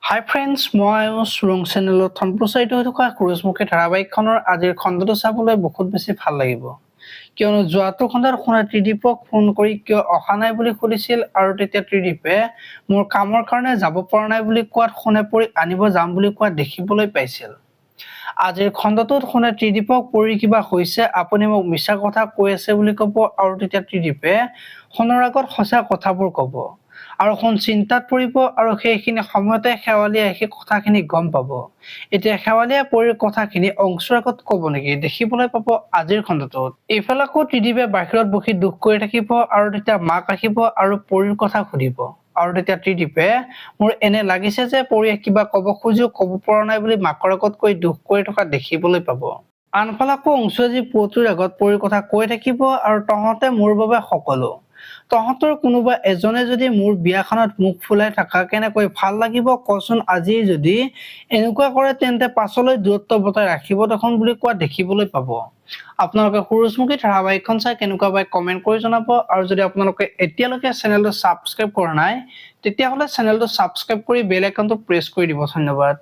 হাই friends, মই আয়ুষ ৰং চেনেলত সম্প্ৰচাৰিত হৈ থকা সুৰুজমুখী ধাৰাবাহিকখনৰ আজিৰ খণ্ডটো চাবলৈ বহুত বেছি ভাল লাগিব, কিয়নো যোৱাটো খণ্ডত শুনা ত্ৰিদীপক ফোন কৰি কিয় অহা নাই বুলি সুধিছিল আৰু তেতিয়া ত্ৰিদীপে মোৰ কামৰ কাৰণে যাব পৰা নাই বুলি কোৱাত শুনে পৰি আনিব যাম বুলি কোৱা দেখিবলৈ পাইছিল। আজিৰ খণ্ডটোত শুনে ত্ৰিদীপক পৰি কিবা হৈছে, আপুনি মোক মিছা কথা কৈ আছে বুলি ক'ব আৰু তেতিয়া ত্ৰিদীপে শুনৰ আগত সঁচা কথাবোৰ ক'ব আৰু শুন চিন্তাত পৰিব আৰু সেইখিনি সময়তে শেৱালিয়ে সেই কথাখিনি গম পাব। এতিয়া শেৱালিয়ে পৰিৰ কথাখিনি অংশুৰ আগত ক'ব নেকি, দেখিবলৈ পাব আজিৰ খণ্ডটোত। এইফালে আকৌ ত্ৰিদীপে বাহিৰত বহি দুখ কৰি থাকিব আৰু তেতিয়া মাক আহিব আৰু পৰিৰ কথা সুধিব আৰু তেতিয়া ত্ৰিদীপে মোৰ এনে লাগিছে যে পৰিয়ে কিবা ক'ব খোজো ক'ব পৰা নাই বুলি মাকৰ আগত কৈ দুখ কৰি থকা দেখিবলৈ পাব। আনফালে আকৌ অংশু আজি পুৱতিৰ আগত পৰিৰ কথা কৈ থাকিব আৰু তহঁতে মোৰ বাবে সকলো, তহঁতৰ কোনোবা এজনে যদি মোৰ বিয়াখনত মুখ ফুলাই থাকা কেনেকৈ ভাল লাগিব কচোন, আজি যদি এনেকুৱা কৰে তেন্তে পাছলৈ দূৰত্ব বজাই ৰাখিব দেখোন বুলি কোৱা দেখিবলৈ পাব। আপোনালোকে সুৰুজমুখী ধাৰাবাহিকখন চাই কেনেকুৱা পাই কমেন্ট কৰি জনাব আৰু যদি আপোনালোকে এতিয়ালৈকে চেনেলটো ছাবস্ক্ৰাইব কৰা নাই তেতিয়াহ'লে চেনেলটো ছাবস্ক্ৰাইব কৰি বেল আইকনটো প্ৰেছ কৰি দিব। ধন্যবাদ।